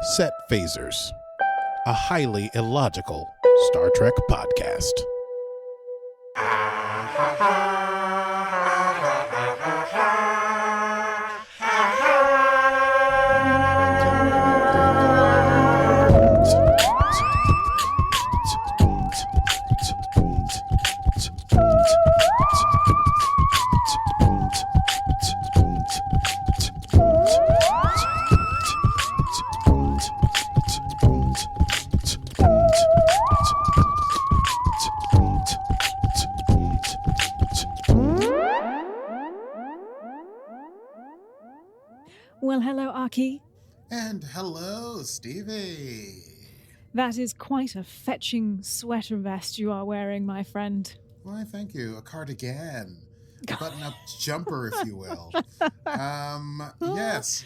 Set Phasers, a highly illogical Star Trek podcast. Well, hello, Aki. And hello, Stevie. That is quite a fetching sweater vest you are wearing, my friend. Why, thank you. A cardigan. A button-up jumper, if you will. Yes.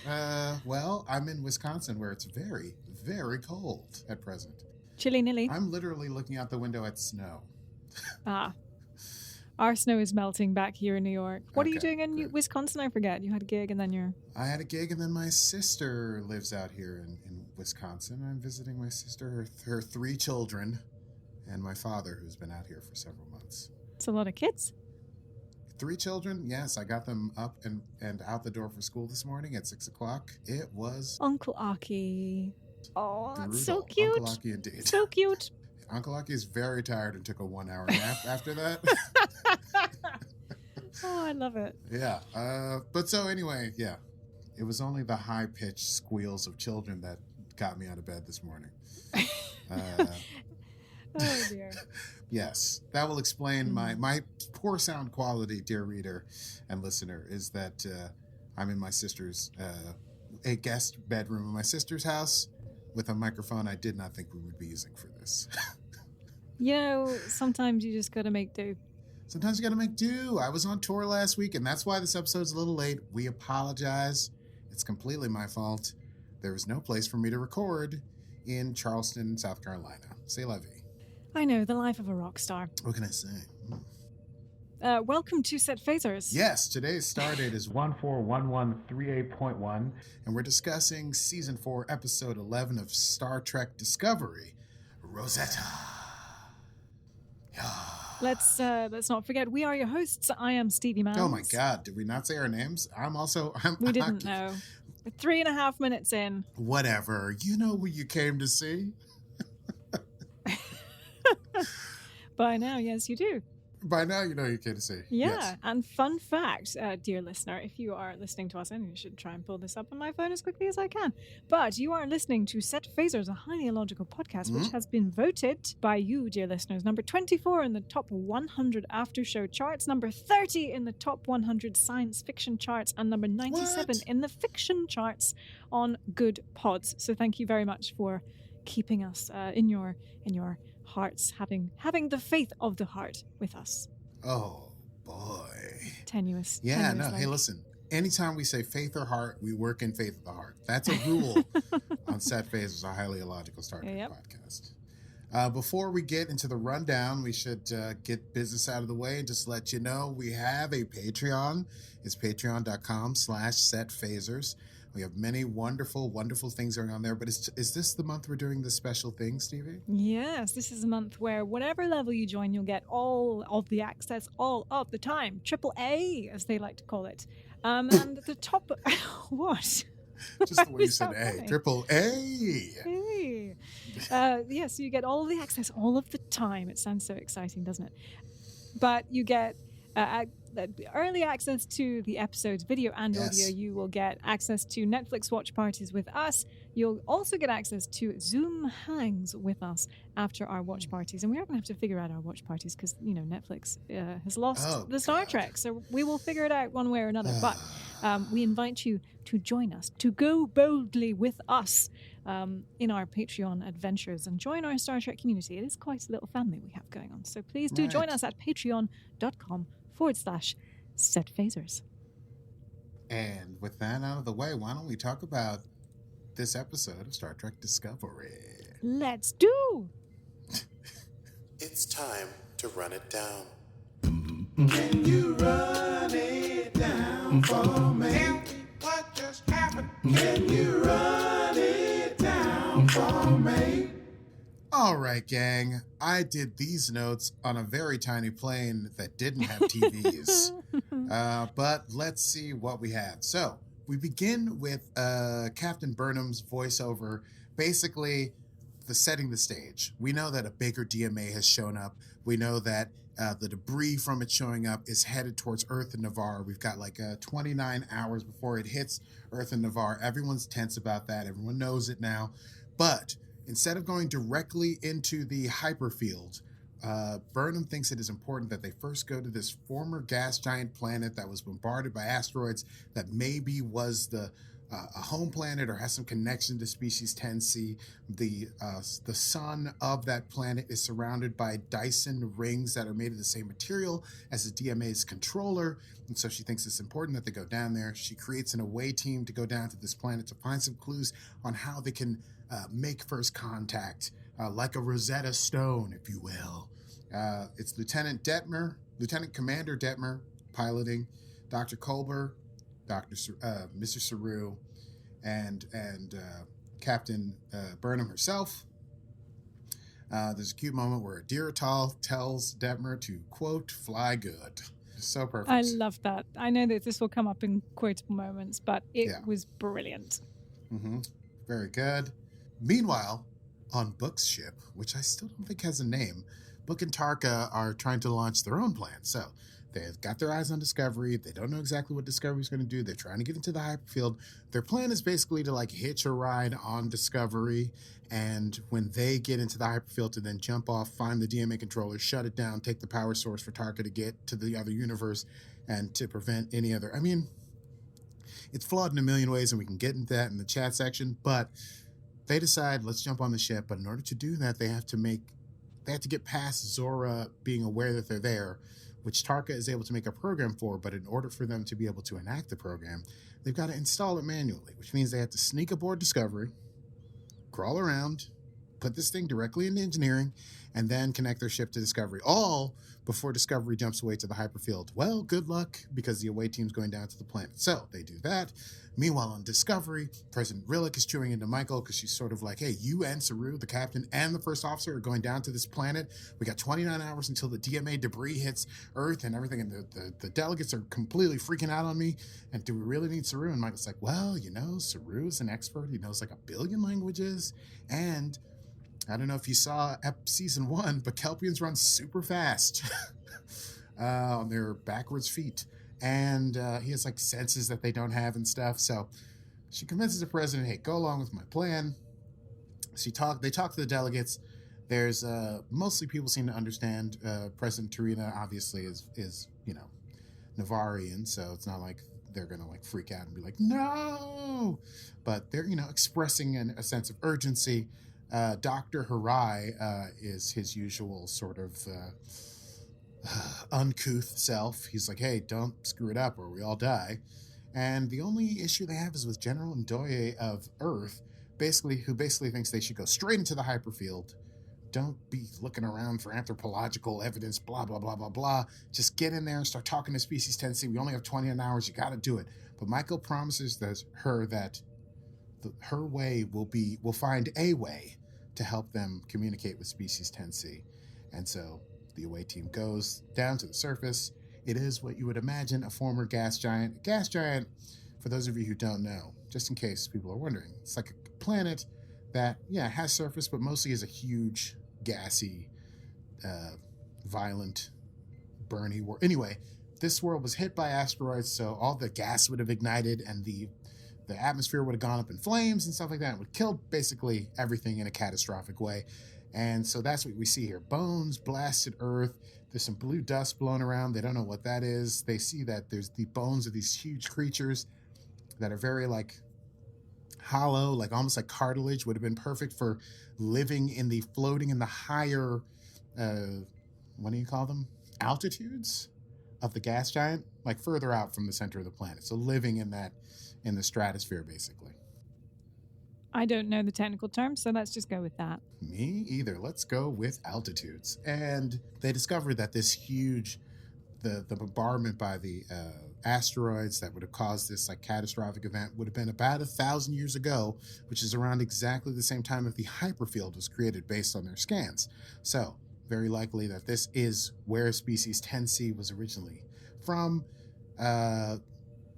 Well, I'm in Wisconsin, where it's very, very cold at present. Chilly nilly. I'm literally looking out the window at snow. Our snow is melting back here in New York. What are you Okay, doing in good. Wisconsin? I forget. You had a gig and then you're... I had a gig, and then my sister lives out here in Wisconsin. I'm visiting my sister, her 3 children, and my father, who's been out here for several months. It's a lot of kids. 3 children, yes. I got them up and out the door for school this morning at 6 o'clock. It was Uncle Aki. Oh, that's so brutal. cute. Uncle Aki indeed. So cute. Uncle Aki is very tired and took a 1-hour nap after that. Oh, I love it. Yeah. But so anyway, yeah. It was only the high-pitched squeals of children that got me out of bed this morning. Oh, dear. Yes, that will explain my poor sound quality, dear reader and listener, is that I'm in my sister's, a guest bedroom in my sister's house with a microphone I did not think we would be using for this. You know, sometimes you just gotta make do. Sometimes you gotta make do. I was on tour last week, and that's why this episode's a little late. We apologize. It's completely my fault. There was no place for me to record in Charleston, South Carolina. C'est la vie. I know, the life of a rock star. What can I say? Welcome to Set Phasers. Yes, today's star date is 141138.1, and we're discussing Season 4, Episode 11 of Star Trek Discovery, Rosetta. Yeah. Let's not forget, we are your hosts. I am Stevie Mans. Oh my God, did we not say our names? I'm We didn't know. We're 3.5 minutes in. Whatever. You know who you came to see. By now, yes, you do. By now, you know who you came to see. Yeah, Yes. and fun fact, dear listener, if you are listening to us, and you should try and pull this up on my phone as quickly as I can, but you are listening to Set Phasers, a highly illogical podcast, which has been voted by you, dear listeners, number 24 in the top 100 after show charts, number 30 in the top 100 science fiction charts, and number 97 in the fiction charts on Good Pods. So thank you very much for keeping us in your hearts, having the faith of the heart with us. Oh, boy. Tenuous. Yeah, tenuous no, life. hey, listen. Anytime we say faith or heart, we work in faith of the heart. That's a rule on Set Phasers, a highly illogical Star Trek Yep. podcast. Before we get into the rundown, we should get business out of the way and just let you know we have a Patreon. It's patreon.com/setphasers. We have many wonderful, wonderful things going on there. But is this the month we're doing this special thing, Stevie? Yes, this is a month where whatever level you join, you'll get all of the access all of the time. Triple A, as they like to call it. And the top... What? Just the way you Is said that A. funny? Triple A. Hey. Yes, you get all of the access all of the time. It sounds so exciting, doesn't it? But you get... early access to the episodes, video and Yes. audio. You will get access to Netflix watch parties with us. You'll also get access to Zoom hangs with us after our watch parties. And we are going to have to figure out our watch parties because, you know, Netflix has lost the Star Trek. So we will figure it out one way or another. But we invite you to join us, to go boldly with us in our Patreon adventures and join our Star Trek community. It is quite a little family we have going on. So please do join us at patreon.com/setphasers. And with that out of the way, why don't we talk about this episode of Star Trek Discovery? Let's do! It's time to run it down. Can you run it down for me? Tell me what just happened. Can you run it down? all made. All right, gang. I did these notes on a very tiny plane that didn't have TVs. But let's see what we have. So we begin with Captain Burnham's voiceover, basically setting the stage. We know that a bigger DMA has shown up. We know that the debris from it showing up is headed towards Earth and Navarre. We've got like 29 hours before it hits Earth and Navarre. Everyone's tense about that. Everyone knows it now. But instead of going directly into the hyperfield, Burnham thinks it is important that they first go to this former gas giant planet that was bombarded by asteroids that maybe was a home planet or has some connection to species 10C. The sun of that planet is surrounded by Dyson rings that are made of the same material as the DMA's controller, and so she thinks it's important that they go down there. She creates an away team to go down to this planet to find some clues on how they can make first contact, like a Rosetta Stone, if you will. It's Lieutenant Commander Detmer piloting, Dr. Kolber, Mr. Saru, and Captain Burnham herself. There's a cute moment where Diratal tells Detmer to, quote, fly good. So perfect. I love that. I know that this will come up in quotable moments, but it was brilliant. Mm-hmm. Very good. Meanwhile, on Book's ship, which I still don't think has a name, Book and Tarka are trying to launch their own plan. So they've got their eyes on Discovery. They don't know exactly what Discovery's going to do. They're trying to get into the hyperfield. Their plan is basically to like hitch a ride on Discovery, and when they get into the hyperfield to then jump off, find the DMA controller, shut it down, take the power source for Tarka to get to the other universe and to prevent any other... I mean, it's flawed in a million ways, and we can get into that in the chat section, but they decide, let's jump on the ship. But in order to do that, they have to get past Zora being aware that they're there, which Tarka is able to make a program for. But in order for them to be able to enact the program, they've got to install it manually, which means they have to sneak aboard Discovery, crawl around, put this thing directly into engineering, and then connect their ship to Discovery, all before Discovery jumps away to the hyperfield. Well, good luck, because the away team's going down to the planet. So they do that. Meanwhile, on Discovery, President Rillick is chewing into Michael because she's sort of like, hey, you and Saru, the captain, and the first officer are going down to this planet. We got 29 hours until the DMA debris hits Earth and everything, and the delegates are completely freaking out on me. And do we really need Saru? And Michael's like, well, Saru's an expert. He knows like 1 billion languages, and I don't know if you saw season 1, but Kelpians run super fast on their backwards feet. And he has like senses that they don't have and stuff. So she convinces the president, hey, go along with my plan. They talk to the delegates. There's mostly people seem to understand. President Torina obviously is Navarrian, so it's not like they're gonna like freak out and be like, no, but they're expressing a sense of urgency. Dr. Harai is his usual sort of uncouth self. He's like, hey, don't screw it up or we all die. And the only issue they have is with General Ndoye of Earth, who basically thinks they should go straight into the hyperfield. Don't be looking around for anthropological evidence, blah, blah, blah, blah, blah. Just get in there and start talking to Species 10C. We only have 29 hours. You got to do it. But Michael promises her that her way will find a way to help them communicate with Species 10C. And so the away team goes down to the surface. It is what you would imagine a former gas giant. A gas giant, for those of you who don't know, just in case people are wondering, it's like a planet that, has surface, but mostly is a huge, gassy, violent, burny world. Anyway, this world was hit by asteroids, so all the gas would have ignited and the atmosphere would have gone up in flames and stuff like that. It would kill basically everything in a catastrophic way. And so that's what we see here. Bones, blasted earth. There's some blue dust blown around. They don't know what that is. They see that there's the bones of these huge creatures that are very like hollow, like almost like cartilage. Would have been perfect for floating in the higher, what do you call them? Altitudes of the gas giant, like further out from the center of the planet. So living in the stratosphere, basically. I don't know the technical terms, so let's just go with that. Me either. Let's go with altitudes. And they discovered that this huge, the bombardment by the asteroids that would have caused this like catastrophic event would have been about 1,000 years ago, which is around exactly the same time that the hyperfield was created based on their scans. So very likely that this is where species 10C was originally from.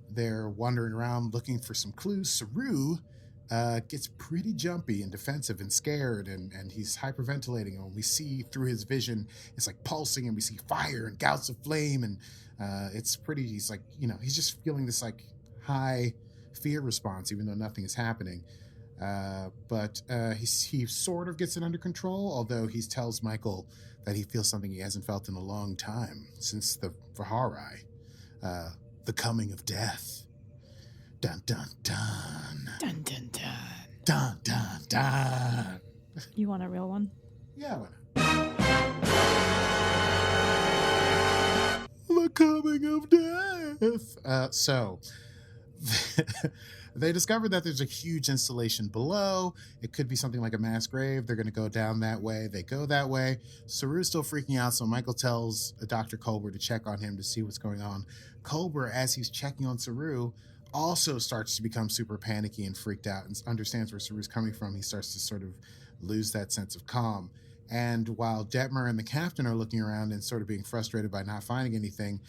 They're wandering around looking for some clues. Saru gets pretty jumpy and defensive and scared, and he's hyperventilating. And when we see through his vision, it's like pulsing, and we see fire and gouts of flame, and it's pretty, he's like, he's just feeling this like high fear response, even though nothing is happening. But he sort of gets it under control, although he tells Michael that he feels something he hasn't felt in a long time, since the Vaharai, the coming of death. Dun, dun, dun. Dun, dun, dun. Dun, dun, dun. You want a real one? Yeah, why not? The coming of death. So they discovered that there's a huge installation below. It could be something like a mass grave. They're going to go down that way. They go that way. Saru's still freaking out, so Michael tells Dr. Culber to check on him to see what's going on. Culber, as he's checking on Saru, also starts to become super panicky and freaked out and understands where Saru's coming from. He starts to sort of lose that sense of calm. And while Detmer and the captain are looking around and sort of being frustrated by not finding anything,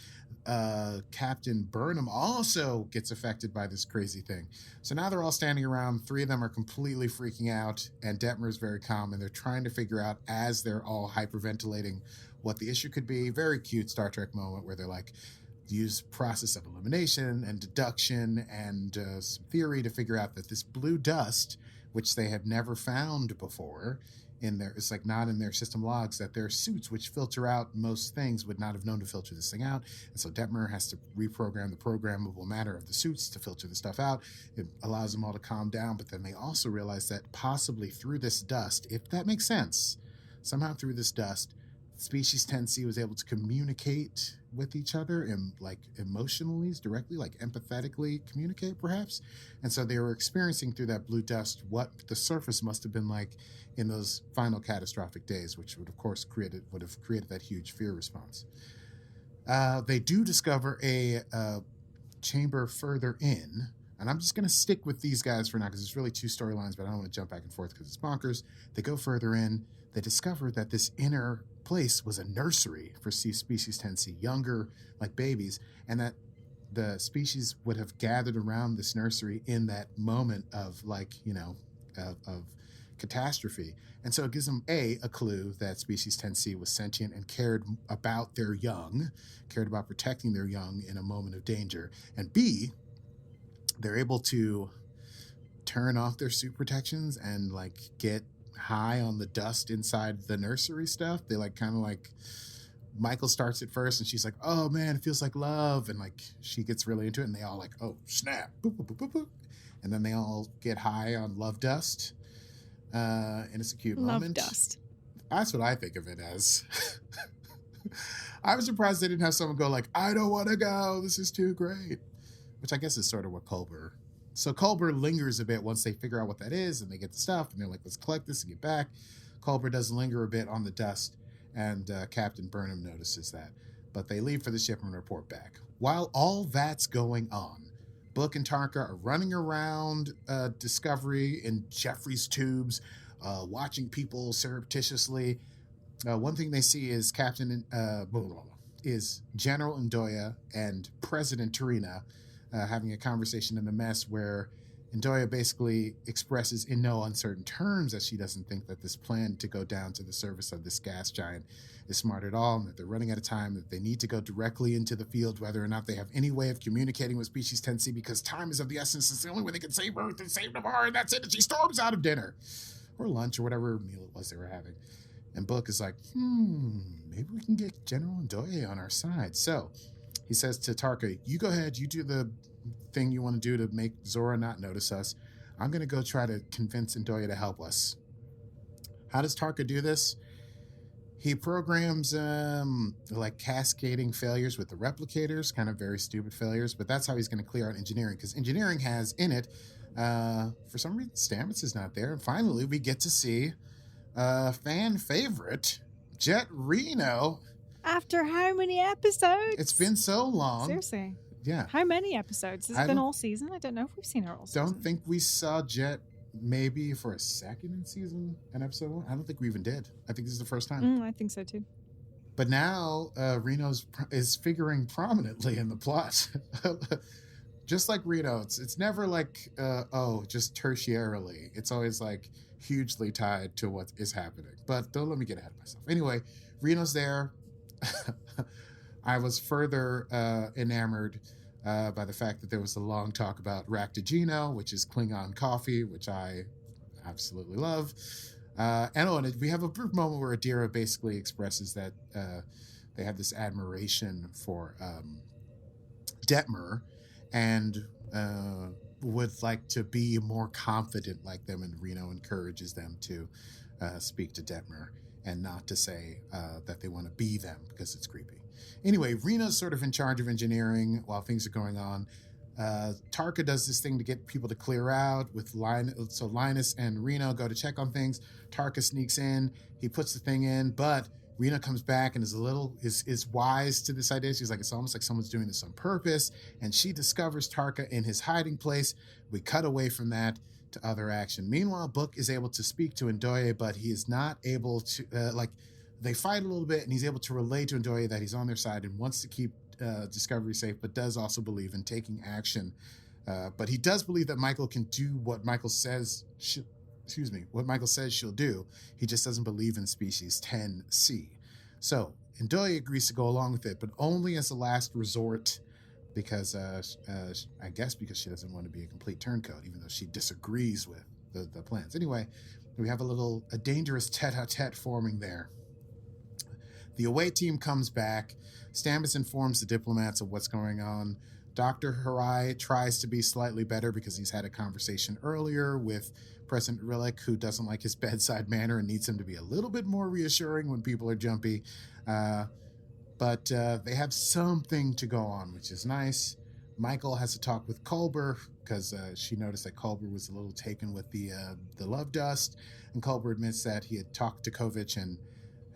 Captain Burnham also gets affected by this crazy thing. So now they're all standing around. 3 of them are completely freaking out, and Detmer is very calm, and they're trying to figure out, as they're all hyperventilating, what the issue could be. Very cute Star Trek moment where they're like, use process of elimination and deduction and some theory to figure out that this blue dust, which they have never found before it's like not in their system logs, that their suits, which filter out most things, would not have known to filter this thing out. And so Detmer has to reprogram the programmable matter of the suits to filter the stuff out. It allows them all to calm down, but then they also realize that possibly through this dust, if that makes sense, somehow through this dust, species 10C was able to communicate with each other and like emotionally, directly, like empathetically communicate perhaps. And so they were experiencing through that blue dust what the surface must have been like in those final catastrophic days, which would have created that huge fear response. They do discover a chamber further in, and I'm just going to stick with these guys for now because it's really 2 storylines, but I don't want to jump back and forth because it's bonkers. They go further in. They discover that this inner place was a nursery for species 10C, younger, like babies, and that the species would have gathered around this nursery in that moment of like, of catastrophe. And so it gives them a clue that species 10C was sentient and cared about their young, cared about protecting their young in a moment of danger. And B, they're able to turn off their suit protections and like get high on the dust inside the nursery stuff. They like kind of like, Michael starts it first and she's like, oh man, it feels like love. And like she gets really into it and they all like, oh snap, boop, boop, boop, boop, boop. And then they all get high on love dust. And it's a cute moment. Love dust. That's what I think of it as. I was surprised they didn't have someone go like, I don't want to go, this is too great. Which I guess is sort of what Culber. So Culber lingers a bit once they figure out what that is and they get the stuff and they're like, let's collect this and get back. Culber does linger a bit on the dust and Captain Burnham notices that. But they leave for the ship and report back. While all that's going on, Book and Tarka are running around Discovery in Jeffrey's tubes, watching people surreptitiously. One thing they see is General Ndoye and President Tarina having a conversation in the mess where Ndoye basically expresses in no uncertain terms that she doesn't think that this plan to go down to the surface of this gas giant is smart at all, and that they're running out of time, that they need to go directly into the field, whether or not they have any way of communicating with species 10C, because time is of the essence. It's the only way they can save Earth and save Navarre, and that's it. And she storms out of dinner or lunch or whatever meal it was they were having. And Book is like, maybe we can get General Ndoye on our side. So he says to Tarka, you go ahead, you do the thing you want to do to make Zora not notice us. I'm going to go try to convince Ndoye to help us. How does Tarka do this? He programs like cascading failures with the replicators, kind of very stupid failures, but that's how he's going to clear out engineering, because engineering has in it, for some reason, Stamets is not there. And finally, we get to see fan favorite, Jett Reno. After how many episodes? It's been so long. Seriously. Yeah. How many episodes? Has it been all season? I don't know if we've seen her all season. Don't think we saw Jett maybe for a second in season and episode 1. I don't think we even did. I think this is the first time. I think so too. But now Reno is figuring prominently in the plot. Just like Reno, it's never like, just tertiarily. It's always like hugely tied to what is happening. But don't let me get ahead of myself. Anyway, Reno's there. I was further enamored by the fact that there was a long talk about Ractigino, which is Klingon coffee, which I absolutely love. And we have a brief moment where Adira basically expresses that they have this admiration for Detmer and would like to be more confident like them, and Reno encourages them to speak to Detmer and not to say that they want to be them because it's creepy. Anyway, Reno's sort of in charge of engineering while things are going on. Tarka does this thing to get people to clear out with Linus. So Linus and Reno go to check on things. Tarka sneaks in. He puts the thing in, but Reno comes back and is wise to this idea. She's like, it's almost like someone's doing this on purpose. And she discovers Tarka in his hiding place. We cut away from that to other action. Meanwhile, Book is able to speak to Ndoye, but he is not able to, they fight a little bit, and he's able to relay to Ndoye that he's on their side and wants to keep Discovery safe, but does also believe in taking action. But he does believe that Michael can do what Michael says she'll do. He just doesn't believe in species 10C. So Ndoye agrees to go along with it, but only as a last resort because I guess because she doesn't want to be a complete turncoat, even though she disagrees with the plans. Anyway, we have a dangerous tete-a-tete forming there. The away team comes back. Stamets informs the diplomats of what's going on. Dr. Harai tries to be slightly better because he's had a conversation earlier with President Rillick, who doesn't like his bedside manner and needs him to be a little bit more reassuring when people are jumpy. But they have something to go on, which is nice. Michael has to talk with Culber because she noticed that Culber was a little taken with the love dust. And Culber admits that he had talked to Kovich and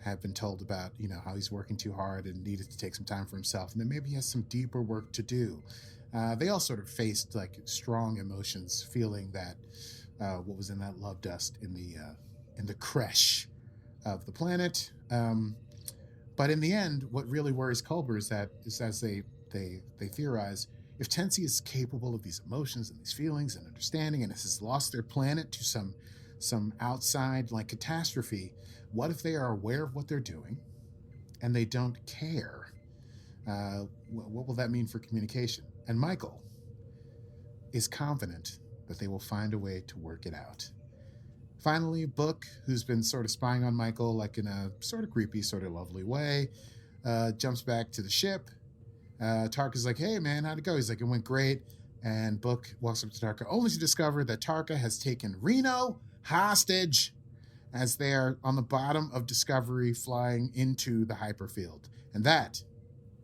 had been told about, how he's working too hard and needed to take some time for himself, and then maybe he has some deeper work to do. They all sort of faced like strong emotions, feeling that what was in that love dust in the creche of the planet. But in the end, what really worries Culber is as they theorize, if Tensi is capable of these emotions and these feelings and understanding, and has lost their planet to some outside like catastrophe, what if they are aware of what they're doing and they don't care? What will that mean for communication? And Michael is confident that they will find a way to work it out. Finally, Book, who's been sort of spying on Michael, like in a sort of creepy, sort of lovely way, jumps back to the ship. Tarka's like, hey man, how'd it go? He's like, it went great. And Book walks up to Tarka, only to discover that Tarka has taken Reno hostage as they are on the bottom of Discovery flying into the hyperfield. And that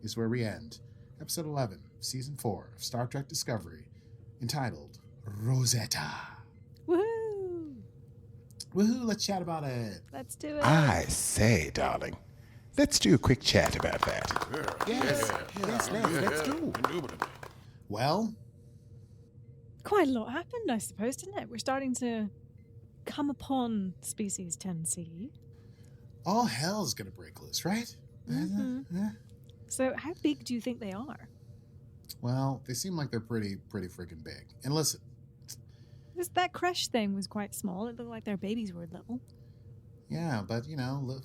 is where we end episode 11, season 4 of Star Trek Discovery, entitled Rosetta. Woohoo! Woohoo, let's chat about it. Let's do it. I say, darling, let's do a quick chat about that. Yes, let's do. Well, Quite a lot happened, I suppose, didn't it? We're starting to come upon species 10C. all hell's gonna break loose, right? Mm-hmm. So how big do you think they are? Well, they seem like they're pretty freaking big. And listen, That creche thing was quite small. It looked like their babies were little. yeah, but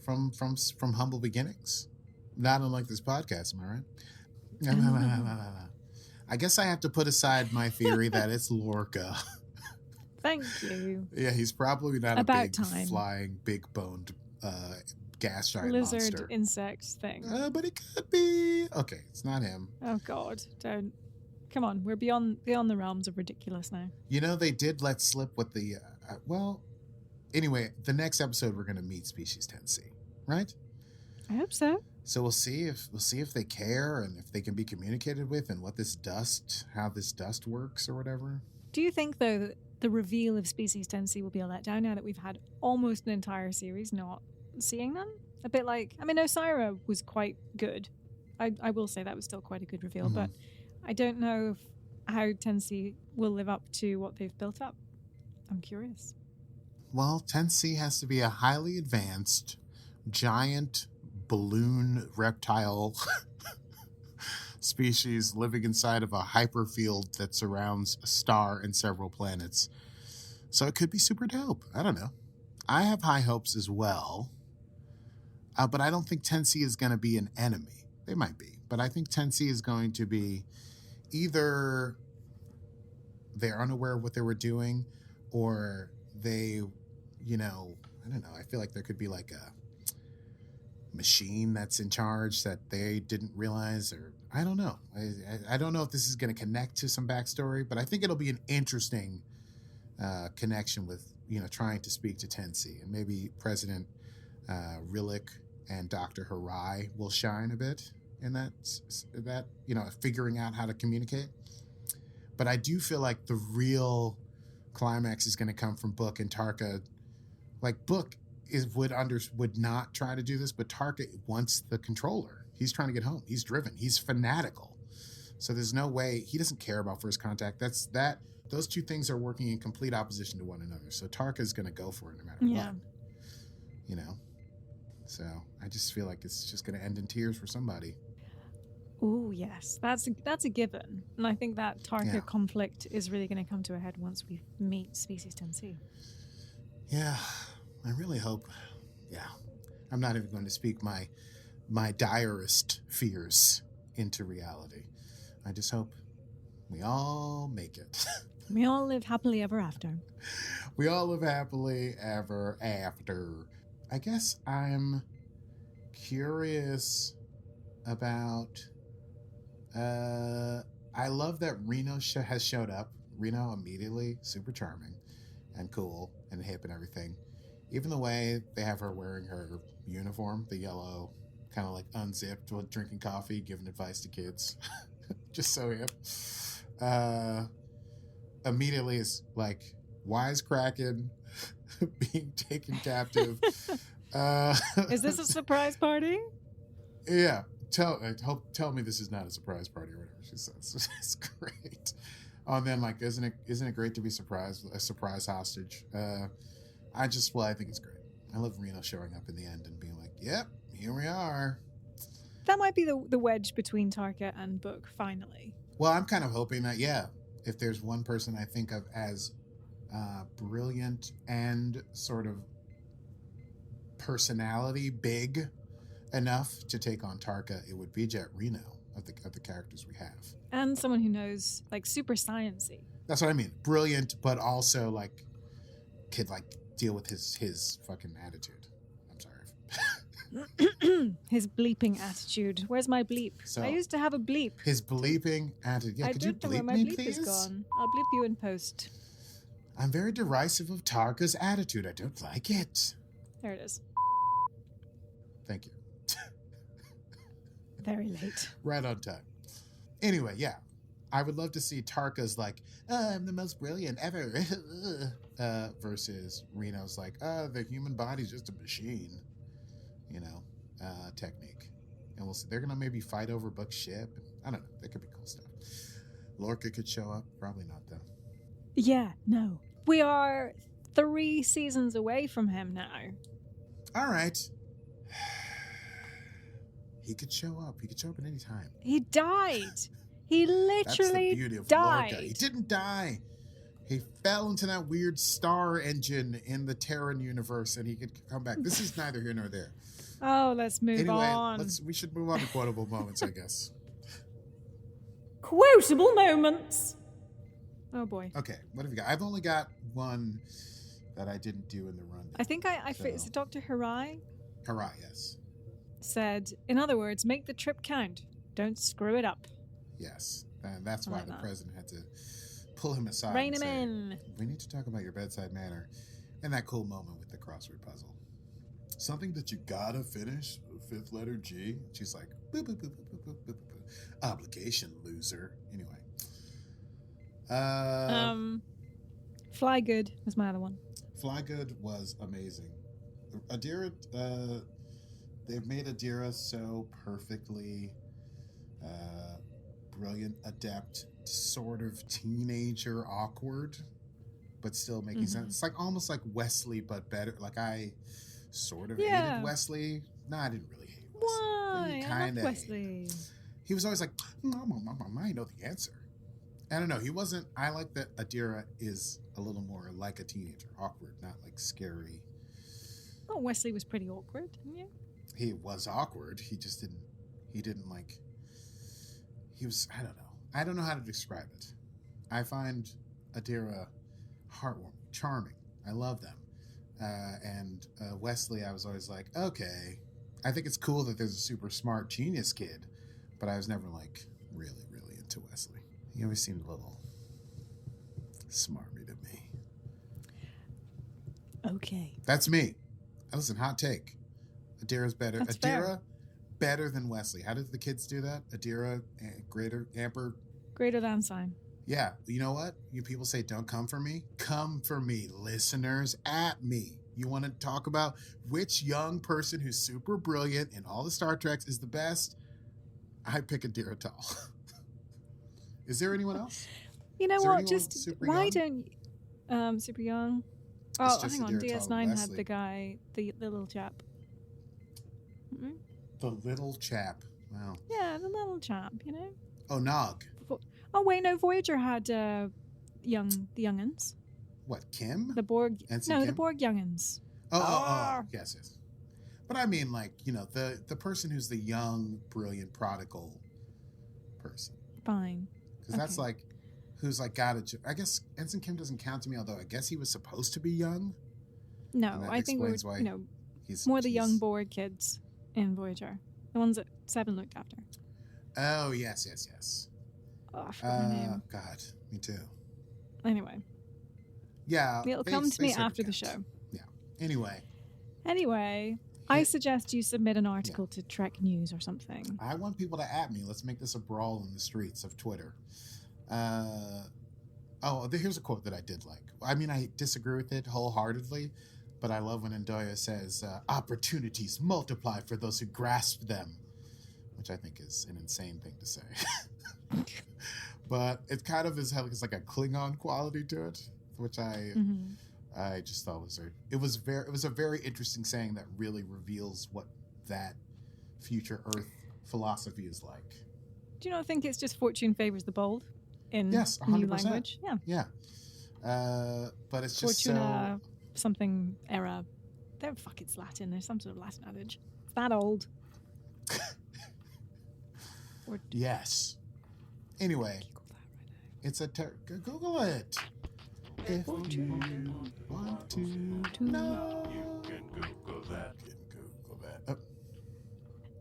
from humble beginnings, not unlike this podcast. Am I right? I guess I have to put aside my theory that it's Lorca. Thank you. Yeah, he's probably not About a big time. flying, big boned gas giant Lizard monster. insect thing. But it could be. Okay, it's not him. Oh God, don't. Come on, we're beyond the realms of ridiculous now. You know, they did let slip with the. Anyway, the next episode we're going to meet Species 10C, right? I hope so. So we'll see if they care and if they can be communicated with and how this dust works or whatever. Do you think though that the reveal of Species 10C will be a letdown now that we've had almost an entire series not seeing them? A bit like, I mean, Osira was quite good. I will say that was still quite a good reveal, but I don't know how Tensi will live up to what they've built up. I'm curious. Well, 10C has to be a highly advanced, giant balloon reptile species living inside of a hyperfield that surrounds a star and several planets. So it could be super dope. I don't know. I have high hopes as well. But I don't think 10C is going to be an enemy. They might be. But I think 10C is going to be either they're unaware of what they were doing, or they, I don't know. I feel like there could be like a machine that's in charge that they didn't realize, or I don't know. I don't know if this is going to connect to some backstory, but I think it'll be an interesting connection with, trying to speak to 10C. And maybe President Rillick and Dr. Harai will shine a bit in that, figuring out how to communicate. But I do feel like the real climax is going to come from Book and Tarka. Like, Book would not try to do this, but Tarka wants the controller. He's trying to get home. He's driven. He's fanatical. So there's no way he doesn't care about first contact. Those two things are working in complete opposition to one another. So Tarka is going to go for it no matter what. So I just feel like it's just going to end in tears for somebody. Oh, yes. That's a given. And I think that Tarka conflict is really going to come to a head once we meet Species 10C. Yeah, I really hope. Yeah. I'm not even going to speak my direst fears into reality. I just hope we all make it. We all live happily ever after. We all live happily ever after. I guess I'm curious about... I love that Reno has showed up. Reno immediately, super charming and cool and hip and everything. Even the way they have her wearing her uniform, the yellow, kind of like unzipped while drinking coffee, giving advice to kids. Just so hip. Immediately is like wisecracking, being taken captive. Is this a surprise party? Yeah. Tell me this is not a surprise party or whatever she says. It's great. Oh, and then like, isn't it great to be a surprise hostage? I think it's great. I love Reno showing up in the end and being like, "Yep, here we are." That might be the wedge between Tarka and Book, finally. Well, I'm kind of hoping that, if there's one person I think of as brilliant and sort of personality big enough to take on Tarka, it would be Jett Reno of the characters we have. And someone who knows, like, super sciencey. That's what I mean. Brilliant, but also, like, could, like, deal with his fucking attitude. I'm sorry. His bleeping attitude. Where's my bleep? So, I used to have a bleep. His bleeping attitude. Yeah, I could you don't know bleep where my me, bleep please? is gone. I'll bleep you in post. I'm very derisive of Tarka's attitude. I don't like it. There it is. Thank you. Very late. Right on time. Anyway, yeah. I would love to see Tarka's like, I'm the most brilliant ever. Versus Reno's like, the human body's just a machine. Technique. And we'll see. They're going to maybe fight over Book's ship. I don't know. That could be cool stuff. Lorca could show up. Probably not, though. Yeah, no. We are 3 seasons away from him now. All right. He could show up. He could show up at any time. He died. He literally That's the beauty of died. Lorca. He didn't die. He fell into that weird star engine in the Terran universe, and he could come back. This is neither here nor there. Oh, let's move on. We should move on to quotable moments, I guess. Quotable moments. Oh boy. Okay, what have you got? I've only got one that I didn't do in the run. I think is it Dr. Harai? Harai, yes. Said, in other words, make the trip count. Don't screw it up. Yes, and that's why like the that. president had to pull him aside. Rein and him say, in. We need to talk about your bedside manner. And that cool moment with the crossword puzzle. Something that you gotta finish, fifth letter G. She's like, boop, boop, boop, boop, boop, boop, boop. Obligation, loser. Anyway. Fly Good was my other one. Fly Good was amazing. Adira, they've made Adira so perfectly brilliant, adept, sort of teenager, awkward, but still making sense. It's like almost like Wesley, but better. Like I sort of hated Wesley. No, I didn't really hate Wesley. Why? I love Wesley. Wesley. He was always like, I know the answer. I don't know. He wasn't. I like that Adira is a little more like a teenager, awkward, not like scary. Oh, Wesley was pretty awkward, didn't you? He was awkward. He just didn't. He didn't like. He was. I don't know. I don't know how to describe it. I find Adira heartwarming, charming. I love them. And Wesley, I was always like, okay. I think it's cool that there's a super smart genius kid, but I was never like really, really into Wesley. He always seemed a little smarmy to me. Okay. That's me. Listen, hot take. Adira's better. That's Adira fair. better than Wesley. How did the kids do that? Adira, Greater than sign. Yeah, you know what? You people say don't come for me. Come for me, listeners, at me. You want to talk about which young person who's super brilliant in all the Star Treks is the best? I pick Adira Tall. Is there anyone else? You know Is there what? anyone Just super why young? don't super young? It's Oh, just hang on. Adira Tall DS9 and had Wesley. the guy, the little chap. Mm-mm. The little chap. Wow. Yeah, the little chap. You know. Oh, Nog. Oh wait, no. Voyager had the youngins. What, Kim? The Borg. Ensign No, Kim? the Borg youngins. Oh. Yes. But I mean, like, you know, the person who's the young, brilliant, prodigal person. Fine. Because that's like, who's like got a. I guess Ensign Kim doesn't count to me, although I guess he was supposed to be young. No, And that I think we're explains why he's more the young Borg kids in Voyager, the ones that Seven looked after. Oh, yes. Oh, I forgot her name. God, me too. Anyway, Yeah. it'll come to me after the show. Yeah. Anyway, I suggest you submit an article to Trek News or something. I want people to at me. Let's make this a brawl in the streets of Twitter. Here's a quote that I did like. I mean, I disagree with it wholeheartedly, but I love when Ndoye says, opportunities multiply for those who grasp them, which I think is an insane thing to say. But it kind of is like a Klingon quality to it, which I just thought was it was a very interesting saying that really reveals what that future Earth philosophy is like. Do you not think it's just fortune favors the bold in Yes, 100%. new language? Yeah. But it's just Fortuna something era. It's Latin. There's some sort of Latin adage. It's that old. Yes. Anyway, it's a Google it. If you want to know, You can Google that. Oh,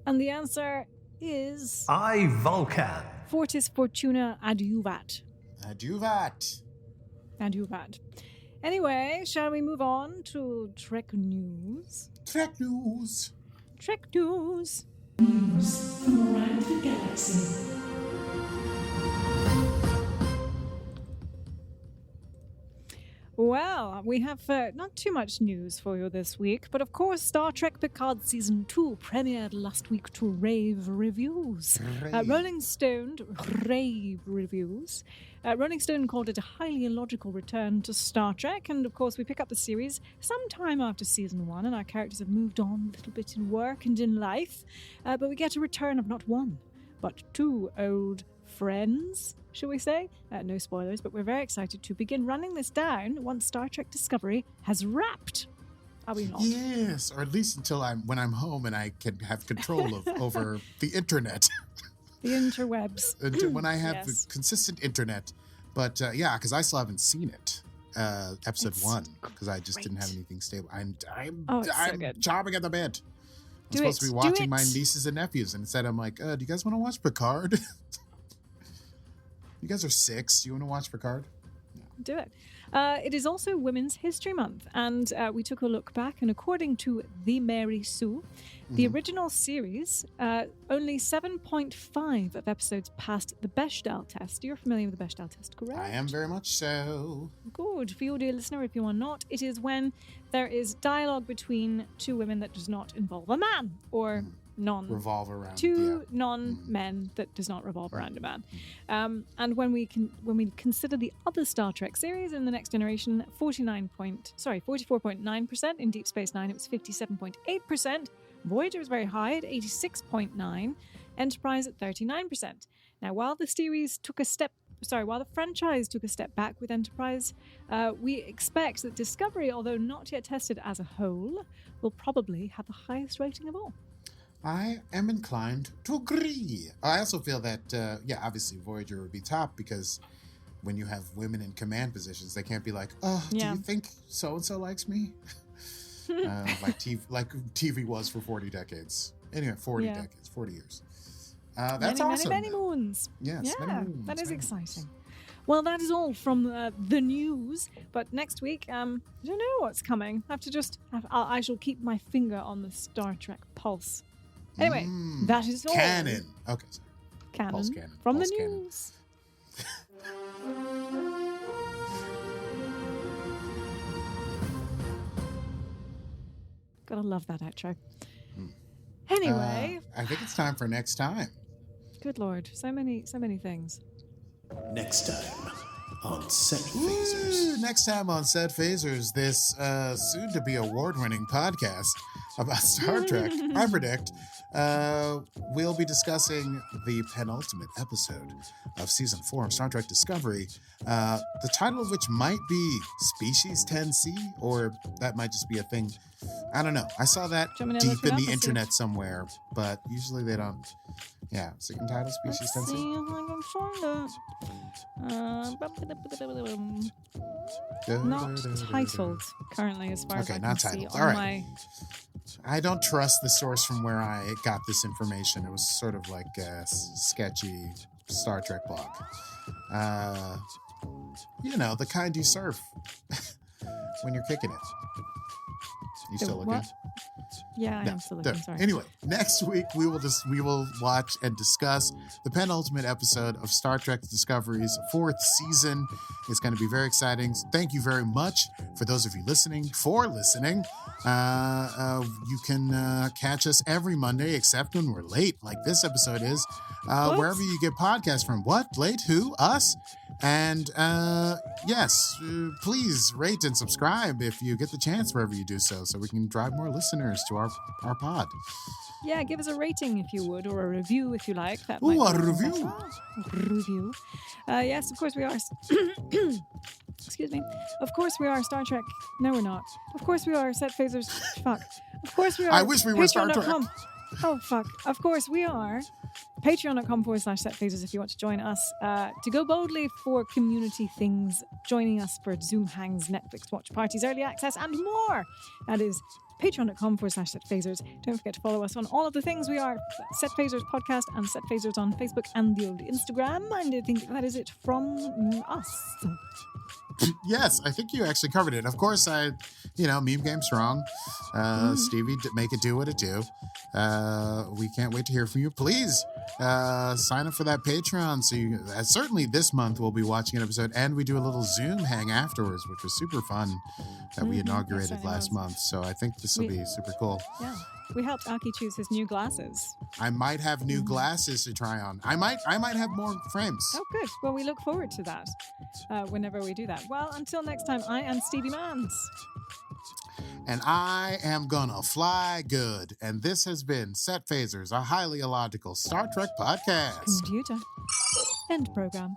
And the answer is I, Vulcan. Fortis Fortuna Adiuvat. Adjuvat. Adiuvat. Anyway, shall we move on to Trek News? Trek News. Trek News. News from around the galaxy. Well, we have not too much news for you this week, but of course, Star Trek Picard Season 2 premiered last week to rave reviews. Rolling Stone called it a highly illogical return to Star Trek, and of course, we pick up the series sometime after Season 1, and our characters have moved on a little bit in work and in life, but we get a return of not one, but two old friends, shall we say? No spoilers, but we're very excited to begin running this down once Star Trek Discovery has wrapped. Are we not? Yes, or at least until when I'm home and I can have control over the internet. The interwebs. Until when I have Yes. the consistent internet. But because I still haven't seen it, episode It's 1, because I just didn't have great. anything stable. I'm so good. chomping at the bit. I'm Do supposed it, to be do watching my it. nieces and nephews, and instead I'm like, do you guys want to watch Picard? You guys are 6. Do you want to watch Picard? Do it. It is also Women's History Month, and we took a look back, and according to The Mary Sue, the original series, only 7.5 of episodes passed the Bechdel test. You're familiar with the Bechdel test, correct? I am very much so. Good. For you, dear listener, if you are not, it is when there is dialogue between two women that does not involve a man, or revolve around two non-men that does not revolve around a man. And when we consider the other Star Trek series in the Next Generation, 44.9%. In Deep Space Nine, it was 57.8%. Voyager was very high at 86.9%. Enterprise at 39%. Now, while the franchise took a step back with Enterprise, we expect that Discovery, although not yet tested as a whole, will probably have the highest rating of all. I am inclined to agree. I also feel that, obviously Voyager would be top because when you have women in command positions, they can't be like, do you think so-and-so likes me? Like TV was for 40 decades. Anyway, 40 decades, 40 years. That's awesome. Many moons. Yes, many moons. That is exciting. Well, that is all from the news. But next week, I don't know what's coming. I shall keep my finger on the Star Trek pulse. Anyway, that is all. Canon. Okay. Canon. Pulse canon. From Pulse the canon. news. Gotta love that outro. Anyway, I think it's time for next time. Good Lord, so many things. Next time on Set Phasers. Next time on Set Phasers, this soon-to-be award-winning podcast about Star Trek, I predict, we'll be discussing the penultimate episode of Season 4 of Star Trek Discovery, the title of which might be Species 10C, or that might just be a thing. I don't know. I saw that deep in the internet somewhere, but usually they don't. Yeah, second title, Species 10C. See if I can find it. Not titled currently, as far as I can see. All right. I don't trust the source from where I got this information. It was sort of like a sketchy Star Trek blog. The kind you surf when you're kicking it. You still looking? What? Yeah, I am still looking. Sorry. Anyway, next week we will watch and discuss the penultimate episode of Star Trek Discovery's 4th season. It's going to be very exciting. Thank you very much for those of you listening. You can catch us every Monday, except when we're late, like this episode is, wherever you get podcasts from. What? Late? Who? Us? And yes, please rate and subscribe if you get the chance wherever you do so we can drive more listeners to our pod. Yeah, give us a rating if you would, or a review if you like. A review. Review. Yes, of course we are. Excuse me. Of course we are Star Trek. No, we're not. Of course we are Set Phasers. Fuck. Of course we are. I wish we were Star Trek. Oh, fuck. Of course we are. Patreon.com/setphasers if you want to join us. To go boldly for community things, joining us for Zoom hangs, Netflix watch parties, early access, and more. That is patreon.com/setphasers. Don't forget to follow us on all of the things. We are Set Phasers Podcast and Set Phasers on Facebook and the old Instagram. And I think that is it from us. Yes, I think you actually covered it. Of course, meme game strong. Stevie, make it do what it do. We can't wait to hear from you. Please sign up for that Patreon. So certainly this month we'll be watching an episode, and we do a little Zoom hang afterwards, which was super fun that we inaugurated last month. So I think this will be super cool. Yeah. We helped Aki choose his new glasses. I might have new glasses to try on. I might have more frames. Oh, good. Well, we look forward to that whenever we do that. Well, until next time, I am Stevie Mans. And I am gonna fly good. And this has been Set Phasers, a highly illogical Star Trek podcast. Computer. End program.